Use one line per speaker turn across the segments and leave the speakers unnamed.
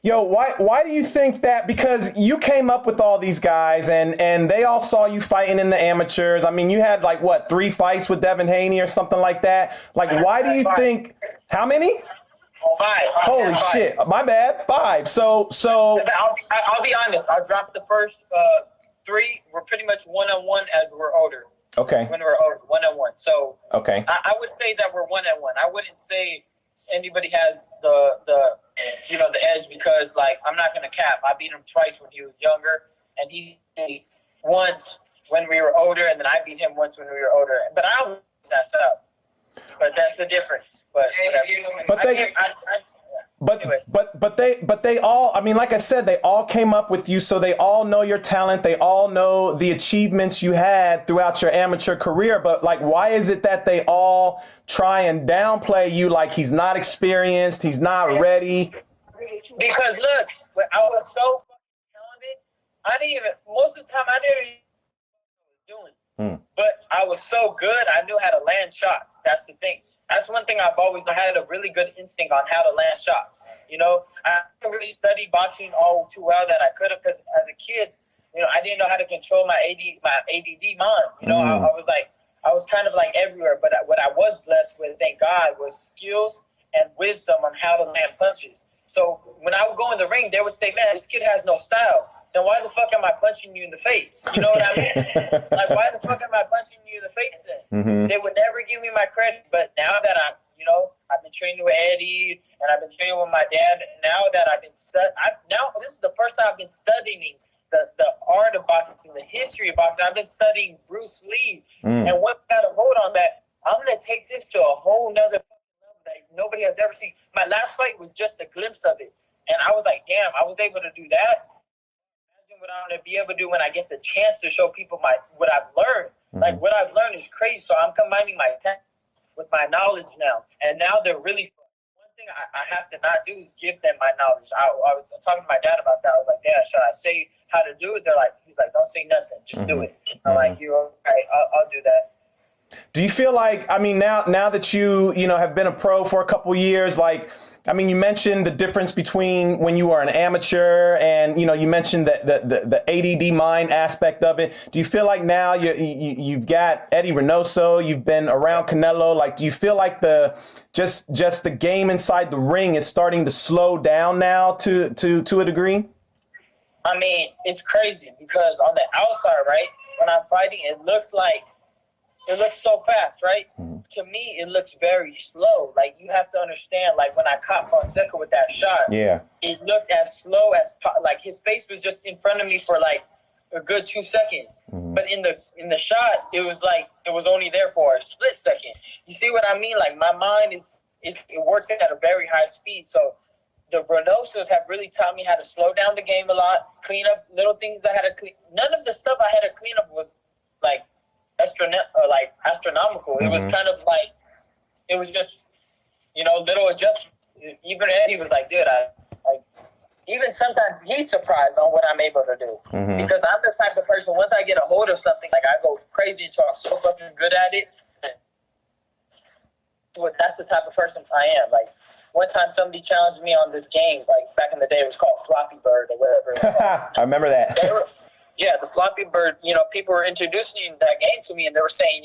Yo, why do you think that? Because you came up with all these guys and they all saw you fighting in the amateurs. I mean, you had like what, 3 fights with Devin Haney or something like that. Like, why do you think how many?
Five.
Holy
Five.
shit. My bad. Five. So
I'll be honest. I dropped the first three. We're pretty much one-on-one as we're older.
okay.
When we're older, one-on-one. So
Okay.
I would say that we're one-on-one. I wouldn't say anybody has the edge because, like, I'm not going to cap. I beat him twice when he was younger, and he once when we were older, and then I beat him once when we were older. But I don't mess up. But that's the difference. But
But they but they all, I mean, like I said, they all came up with you, so they all know your talent, they all know the achievements you had throughout your amateur career. But like, why is it that they all try and downplay you, like he's not experienced, he's not ready?
because look, when I was so fucking talented, I didn't even most of the time I didn't even know what I was doing. But I was so good, I knew how to land shots. That's the thing. That's one thing I've always had a really good instinct on how to land shots. You know, I didn't really study boxing all too well that I could have because as a kid, you know, I didn't know how to control my ADD mind. You know, I was kind of like everywhere. But what I was blessed with, thank God, was skills and wisdom on how to land punches. So when I would go in the ring, they would say, "Man, this kid has no style." Then why the fuck am I punching you in the face? You know what I mean? Like, why the fuck am I punching you in the face then? They would never give me my credit. But now that I've been training with Eddie and I've been training with my dad. Now that I've been this is the first time I've been studying the art of boxing, the history of boxing. I've been studying Bruce Lee. And what got a hold on that, I'm going to take this to a whole nother level that nobody has ever seen. My last fight was just a glimpse of it. And I was like, damn, I was able to do that. What I'm going to be able to do when I get the chance to show people what I've learned. Like, what I've learned is crazy. So I'm combining my talent with my knowledge now. And now they're really fun. One thing I have to not do is give them my knowledge. I was talking to my dad about that. I was like, Dad, should I say how to do it? He's like, don't say nothing. Just do it. I'm like, you're right. I'll do that.
Do you feel like, I mean, now that you know have been a pro for a couple years, like, I mean, you mentioned the difference between when you were an amateur and, you know, you mentioned the ADD mind aspect of it. Do you feel like now you've got Eddie Reynoso, you've been around Canelo, like, do you feel like just the game inside the ring is starting to slow down now to a degree?
I mean, it's crazy because on the outside, right, when I'm fighting, it looks so fast, right? To me, it looks very slow. Like, you have to understand, like, when I caught Fonseca with that shot, it looked as slow as, like, his face was just in front of me for, like, a good 2 seconds. But in the shot, it was like, it was only there for a split second. You see what I mean? Like, my mind it works at a very high speed. So the Renosos have really taught me how to slow down the game a lot, clean up little things I had to clean. None of the stuff I had to clean up was, like, astronomical. It was kind of like, it was just, little adjustments. Even Eddie was like, dude, even sometimes he's surprised on what I'm able to do. Because I'm the type of person, once I get a hold of something, like, I go crazy until I'm so fucking good at it. That's the type of person I am. Like, one time somebody challenged me on this game, like, back in the day, it was called Floppy Bird or whatever.
I remember that.
The Floppy Bird, people were introducing that game to me, and they were saying,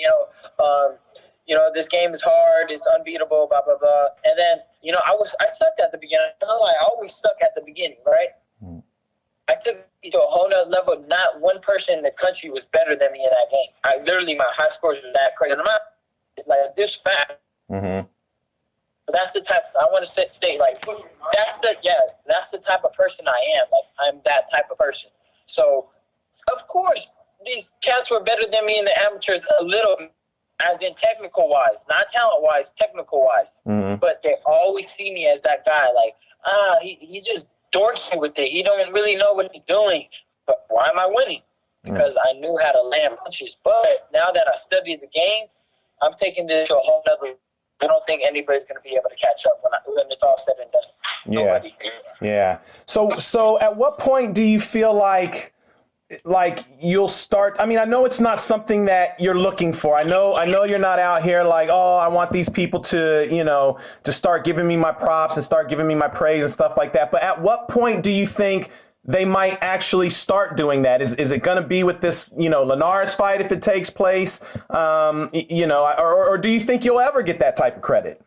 this game is hard, it's unbeatable, blah, blah, blah. And then, I sucked at the beginning. I always suck at the beginning, right? I took it to a whole nother level. Not one person in the country was better than me in that game. My high scores were that crazy. And I'm not, like, this fast. But that's the type, I want to state, like, that's the type of person I am. Like, I'm that type of person. So, of course, these cats were better than me in the amateurs a little, as in technical-wise, not talent-wise, technical-wise. But they always see me as that guy, like, he just dorky with it. He don't really know what he's doing. But why am I winning? Because I knew how to land punches. But now that I studied the game, I'm taking it to a whole nother. I don't think anybody's going to be able to catch up when it's all said and done.
Yeah. So at what point do you feel like, like you'll start, I mean, I know it's not something that you're looking for. I know you're not out here like, oh, I want these people to, to start giving me my props and start giving me my praise and stuff like that. But at what point do you think they might actually start doing that? Is it going to be with this, Linares fight if it takes place? Or do you think you'll ever get that type of credit?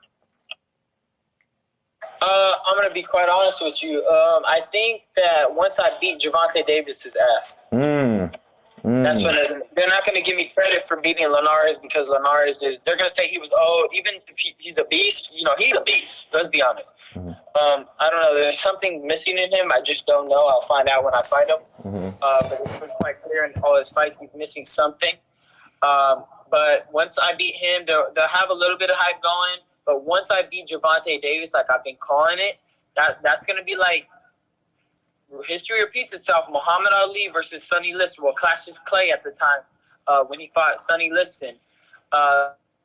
I'm gonna be quite honest with you. I think that once I beat Gervonta Davis's ass, that's when they're not gonna give me credit for beating Linares, because Linares they're gonna say he was old. Even if he's a beast, he's a beast. Let's be honest. I don't know. There's something missing in him. I just don't know. I'll find out when I fight him. But it's been quite clear in all his fights he's missing something. But once I beat him, they'll have a little bit of hype going. But once I beat Gervonta Davis, like I've been calling it, that's going to be like history repeats itself. Muhammad Ali versus Sonny Liston. Well, Cassius Clay at the time when he fought Sonny Liston.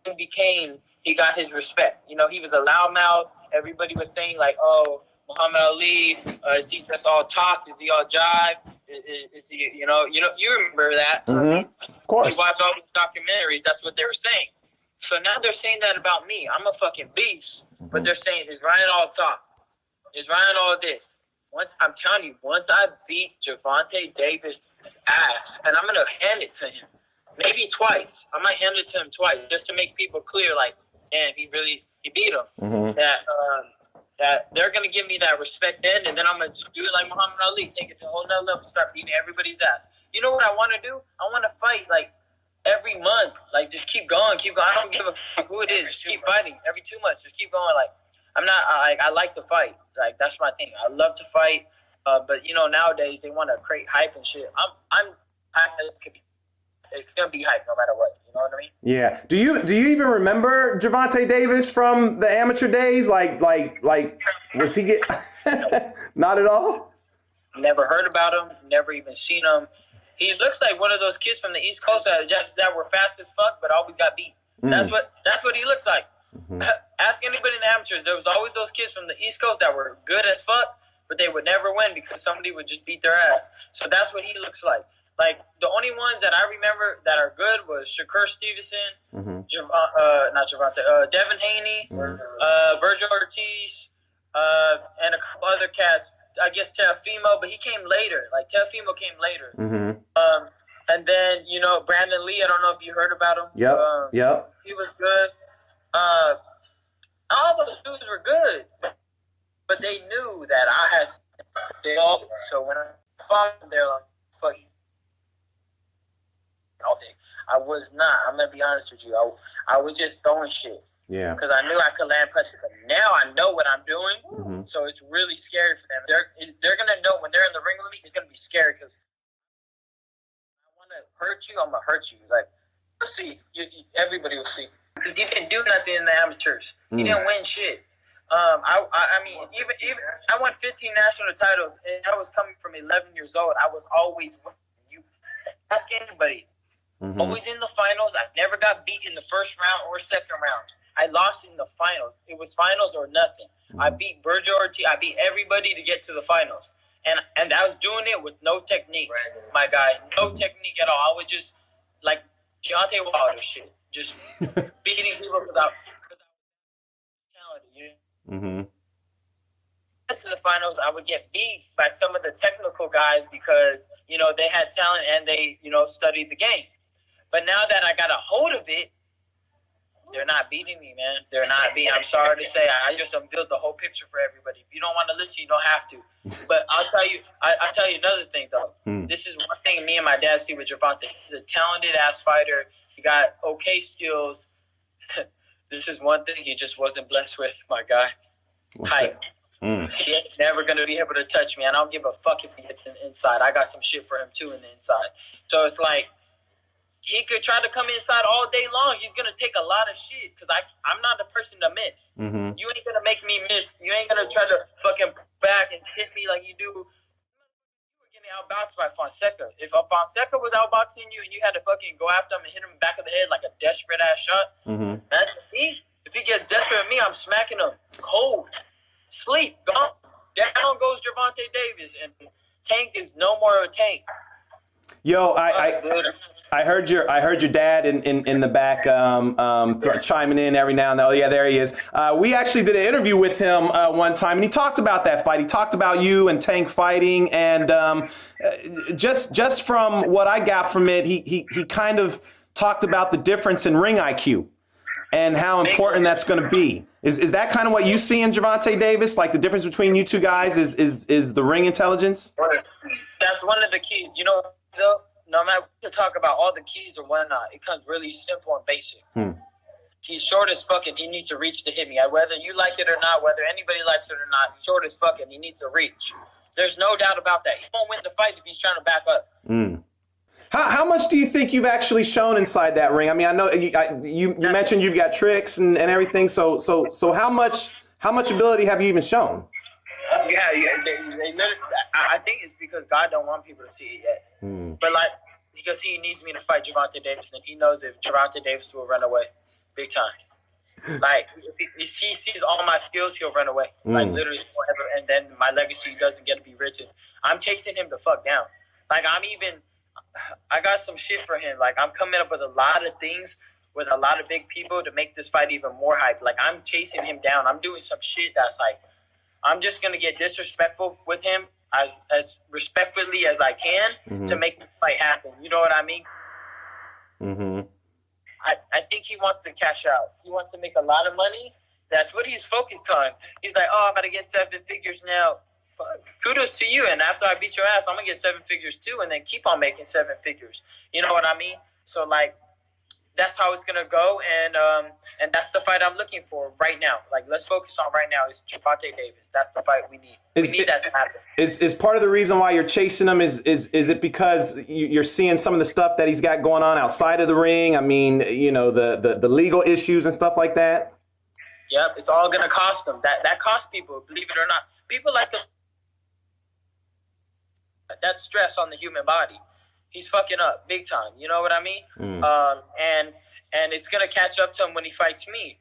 He got his respect. He was a loudmouth. Everybody was saying like, oh, Muhammad Ali, is he just all talk? Is he all jive? Is he, you remember that.
Of course.
You watch all these documentaries, that's what they were saying. So now they're saying that about me. I'm a fucking beast. But they're saying, is Ryan all talk? Is Ryan all this? I'm telling you, once I beat Gervonta Davis' ass, and I'm going to hand it to him, maybe twice. I might hand it to him twice, just to make people clear, like, damn, he beat him. That they're going to give me that respect then, and then I'm going to just do it like Muhammad Ali, take it to a whole nother level, start beating everybody's ass. You know what I want to do? I want to fight, like, every month. Like, just keep going. I don't give a fuck who it is. Just keep fighting. Every 2 months, just keep going. Like, I like to fight. Like, that's my thing. I love to fight. But, nowadays, they want to create hype and shit. I'm it's gonna be hype no matter what. You know what I mean?
Yeah. Do you even remember Gervonta Davis from the amateur days? Like was he get? Not at all.
Never heard about him. Never even seen him. He looks like one of those kids from the East Coast that were fast as fuck, but always got beat. That's what he looks like. Ask anybody in the amateurs. There was always those kids from the East Coast that were good as fuck, but they would never win because somebody would just beat their ass. So that's what he looks like. Like, the only ones that I remember that are good was Shakur Stevenson, Devin Haney, Virgil Ortiz, and a couple other cats. I guess Teofimo, but he came later. Like, Teofimo came later. And then, Brandon Lee, I don't know if you heard about him.
Yep.
He was good. All those dudes were good. But they knew that I had – so when I fought them, they're like, fuck you. I was not. I'm gonna be honest with you. I was just throwing shit.
Yeah.
Because I knew I could land punches. But now I know what I'm doing, so it's really scary for them. They're gonna know when they're in the ring with me. It's gonna be scary because I want to hurt you. I'm gonna hurt you. Like, you'll see. Everybody will see. Because you didn't do nothing in the amateurs. You didn't win shit. I mean, even I won 15 national titles, and I was coming from 11 years old. I was always winning. You ask anybody. Always in the finals. I never got beat in the first round or second round. I lost in the finals. It was finals or nothing. I beat Virgil Ortiz. I beat everybody to get to the finals. And I was doing it with no technique, my guy. No technique at all. I was just like Deontay Wilder shit. Just beating people without talent. Get to the finals, I would get beat by some of the technical guys because, they had talent and they, studied the game. But now that I got a hold of it, they're not beating me, man. They're not beating. I'm sorry to say. I just built the whole picture for everybody. If you don't want to listen, you don't have to. But I'll tell you another thing, though. This is one thing me and my dad see with Gervonta. He's a talented-ass fighter. He got okay skills. This is one thing he just wasn't blessed with, my guy. Hype. He ain't never going to be able to touch me. I don't give a fuck if he gets in the inside. I got some shit for him, too, in the inside. So it's like, he could try to come inside all day long. He's going to take a lot of shit because I'm not the person to miss. You ain't going to make me miss. You ain't going to try to fucking back and hit me like you do. You were getting outboxed by Fonseca. If Fonseca was outboxing you and you had to fucking go after him and hit him in the back of the head like a desperate-ass shot, that's me. If he gets desperate at me, I'm smacking him cold. Sleep. Gone. Down goes Gervonta Davis, and Tank is no more of a Tank.
Yo, I heard your dad in the back chiming in every now and then. Oh yeah, there he is. We actually did an interview with him one time, and he talked about that fight. He talked about you and Tank fighting, and just from what I got from it, he kind of talked about the difference in ring IQ and how important that's going to be. Is that kind of what you see in Gervonta Davis? Like the difference between you two guys is the ring intelligence?
That's one of the keys. You know, no matter what you talk about all the keys or whatnot, it comes really simple and basic. He's short as fuck and he needs to reach to hit me. Whether you like it or not, whether anybody likes it or not, he's short as fuck and he needs to reach. There's no doubt about that. He won't win the fight if he's trying to back up.
How much do you think you've actually shown inside that ring? I mean, I know you mentioned you've got tricks and everything. So how much ability have you even shown?
Yeah, I think it's because God don't want people to see it yet. But like, because he needs me to fight Gervonta Davis, and he knows if Gervonta Davis will run away, big time. Like, if he sees all my skills, he'll run away. Like, literally forever, and then my legacy doesn't get to be written. I'm taking him the fuck down. Like, I got some shit for him. Like, I'm coming up with a lot of things with a lot of big people to make this fight even more hype. Like, I'm chasing him down. I'm doing some shit that's like, I'm just going to get disrespectful with him as respectfully as I can to make the fight happen. You know what I mean? I think he wants to cash out. He wants to make a lot of money. That's what he's focused on. He's like, oh, I'm about to get 7 figures now. Kudos to you. And after I beat your ass, I'm going to get 7 figures too and then keep on making 7 figures. You know what I mean? So, like, that's how it's gonna go, and that's the fight I'm looking for right now. Like, let's focus on right now is Gervonta Davis. That's the fight we need. We need that to happen. Is
part of the reason why you're chasing him is it because you're seeing some of the stuff that he's got going on outside of the ring? I mean, you know, the legal issues and stuff like that.
Yep, it's all gonna cost them. That costs people, believe it or not. People like that stress on the human body. He's fucking up big time. You know what I mean? And it's gonna catch up to him when he fights me.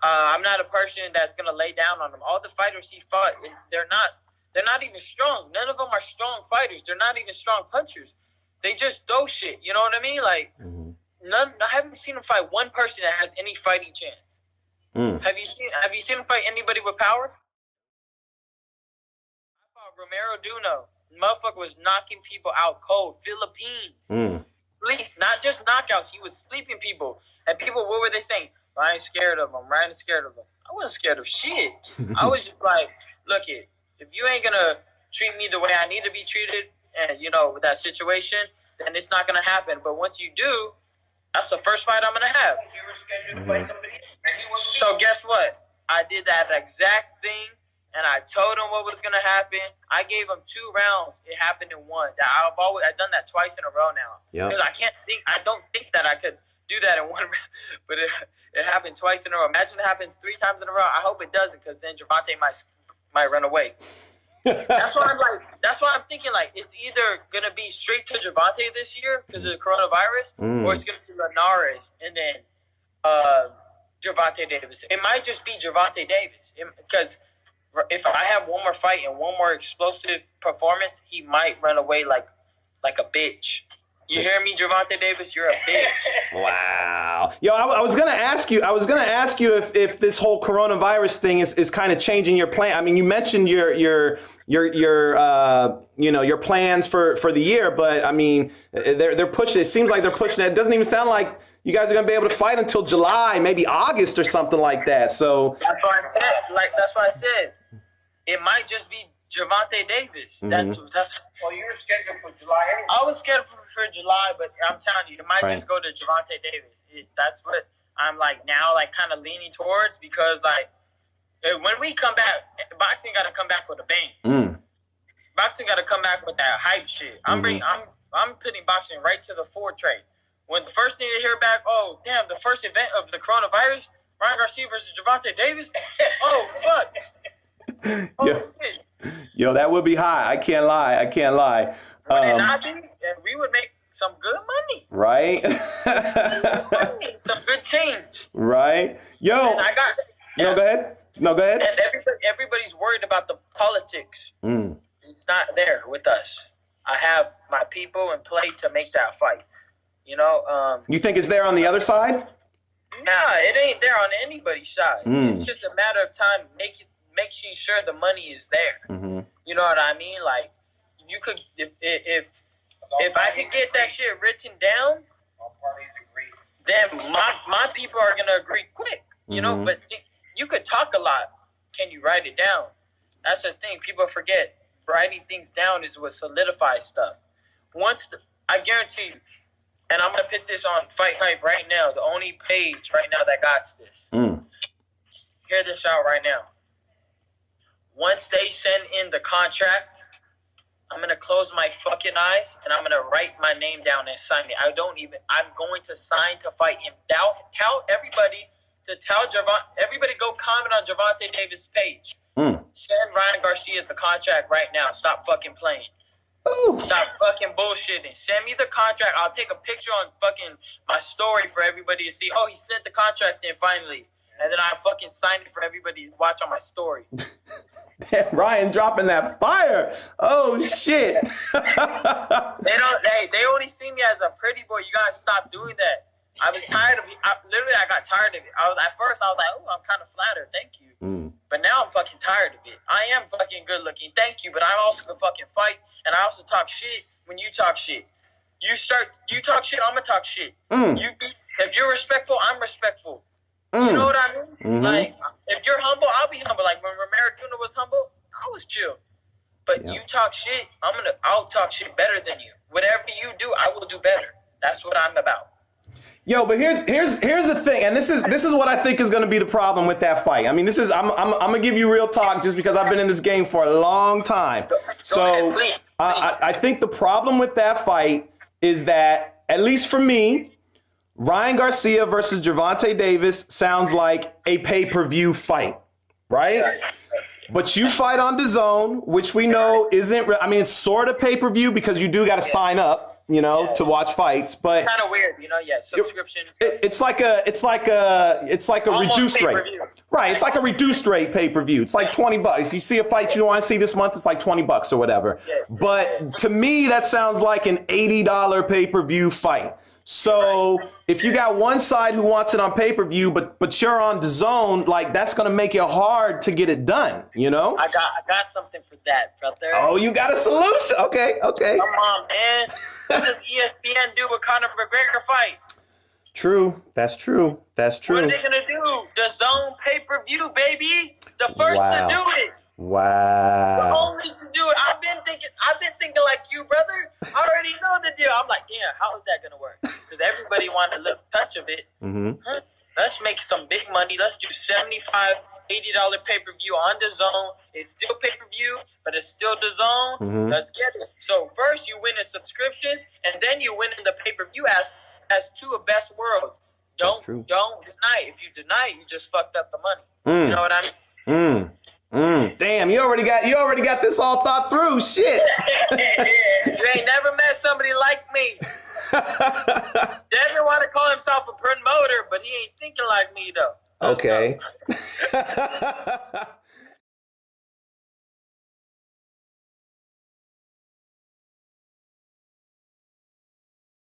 I'm not a person that's gonna lay down on him. All the fighters he fought, they're not even strong. None of them are strong fighters. They're not even strong punchers. They just throw shit. You know what I mean? Like I haven't seen him fight one person that has any fighting chance. Have you seen him fight anybody with power? I fought Romero Duno. Motherfucker was knocking people out cold. Philippines. Not just knockouts. He was sleeping people. And people, what were they saying? Ryan's scared of him. Ryan's scared of him. I wasn't scared of shit. I was just like, look it, if you ain't going to treat me the way I need to be treated, and, you know, with that situation, then it's not going to happen. But once you do, that's the first fight I'm going to have. You were scheduled to fight somebody, and he was. So guess what? I did that exact thing. And I told him what was gonna happen. I gave him 2 rounds. It happened in 1. I've done that twice in a row now. Because I don't think that I could do that in 1 round. But it happened twice in a row. Imagine it happens 3 times in a row. I hope it doesn't, because then Gervonta might run away. That's why I'm thinking, like, it's either gonna be straight to Gervonta this year because of the coronavirus, or it's gonna be Linares and then Gervonta Davis. It might just be Gervonta Davis because if I have one more fight and one more explosive performance, he might run away like a bitch. You hear me, Gervonta Davis? You're a bitch.
Wow. Yo, I was gonna ask you if this whole coronavirus thing is kind of changing your plan. I mean, you mentioned your plans for the year, but I mean, they're pushing. It seems like they're pushing it. It doesn't even sound like you guys are gonna be able to fight until July, maybe August or something like that. So
that's what I said. That's what I said. It might just be Gervonta Davis. That's. Well, you were scheduled for July. I was scheduled for July, but I'm telling you, it might just go to Gervonta Davis. That's what I'm now, kind of leaning towards, because when we come back, boxing got to come back with a bang. Boxing got to come back with that hype shit. I'm putting boxing right to the fore trade. When the first thing you hear back, oh damn, the first event of the coronavirus, Ryan Garcia versus Gervonta Davis. Oh fuck.
Yo, that would be high. I can't lie.
Would it not be? And we would make some good money.
Right?
Some good change.
Right? Yo.
And
go ahead. No, go ahead.
And everybody's worried about the politics. It's not there with us. I have my people in play to make that fight. You know.
You think it's there on the other side?
Nah, it ain't there on anybody's side. It's just a matter of time making sure the money is there.
Mm-hmm.
You know what I mean? Like, you could if I could get that shit written down, then my people are gonna agree quick. You know, but you could talk a lot. Can you write it down? That's the thing. People forget. Writing things down is what solidifies stuff. I guarantee you, and I'm gonna put this on FightHype right now. The only page right now that got this. Hear this out right now. Once they send in the contract, I'm gonna close my fucking eyes and I'm gonna write my name down and sign it. I'm going to sign to fight him. Tell everybody to tell Gervonta. Everybody go comment on Gervonta Davis' page. Send Ryan Garcia the contract right now. Stop fucking playing. Ooh. Stop fucking bullshitting. Send me the contract. I'll take a picture on fucking my story for everybody to see. Oh, he sent the contract in finally. And then I fucking sign it for everybody to watch on my story.
Damn, Ryan dropping that fire. Oh, shit.
They only see me as a pretty boy. You gotta stop doing that. I was tired of it. I got tired of it. At first, I was like, oh, I'm kind of flattered. Thank you. But now I'm fucking tired of it. I am fucking good looking. Thank you. But I also can fucking fight. And I also talk shit when you talk shit. You talk shit, I'm going to talk shit. If you're respectful, I'm respectful. You know what I mean? Like, if you're humble, I'll be humble. Like, when Romero Jr. was humble, I was chill. But you talk shit, I'll talk shit better than you. Whatever you do, I will do better. That's what I'm about.
Yo, but here's the thing, and this is what I think is going to be the problem with that fight. I mean, I'm gonna give you real talk just because I've been in this game for a long time. So
please.
I think the problem with that fight is that, at least for me, Ryan Garcia versus Gervonta Davis sounds like a pay-per-view fight, right? But you fight on DAZN, which we know isn't. I mean, it's sort of pay-per-view because you do got to sign up. To watch fights, but
kind of weird, subscription.
It's like a reduced rate, right? It's like a reduced rate pay-per-view. It's like $20. If you see a fight you don't want to see this month, it's like $20 or whatever. But to me, that sounds like an $80 pay-per-view fight. So if you got one side who wants it on pay-per-view, but you're on DAZN, like, that's gonna make it hard to get it done.
I got something for that, brother.
Oh, you got a solution? Okay.
Come on, man. What does ESPN do with Conor McGregor fights?
True. That's true.
What are they gonna do? DAZN pay-per-view, baby. The first to do it.
Wow.
The only to do it. I've been thinking like you, brother. I already know the deal. I'm like, damn, how is that gonna work? Because everybody wanted a little touch of it. Let's make some big money. Let's do $75, $80 pay-per-view on DAZN. It's still pay-per-view, but it's still DAZN. Let's get it. So first you win the subscriptions, and then you win in the pay-per-view as two of best worlds. Don't deny it. If you deny it, you just fucked up the money. You know what I mean?
Damn, you already got this all thought through. Shit.
You ain't never met somebody like me. Devin want to call himself a promoter, but he ain't thinking like me though.
Okay.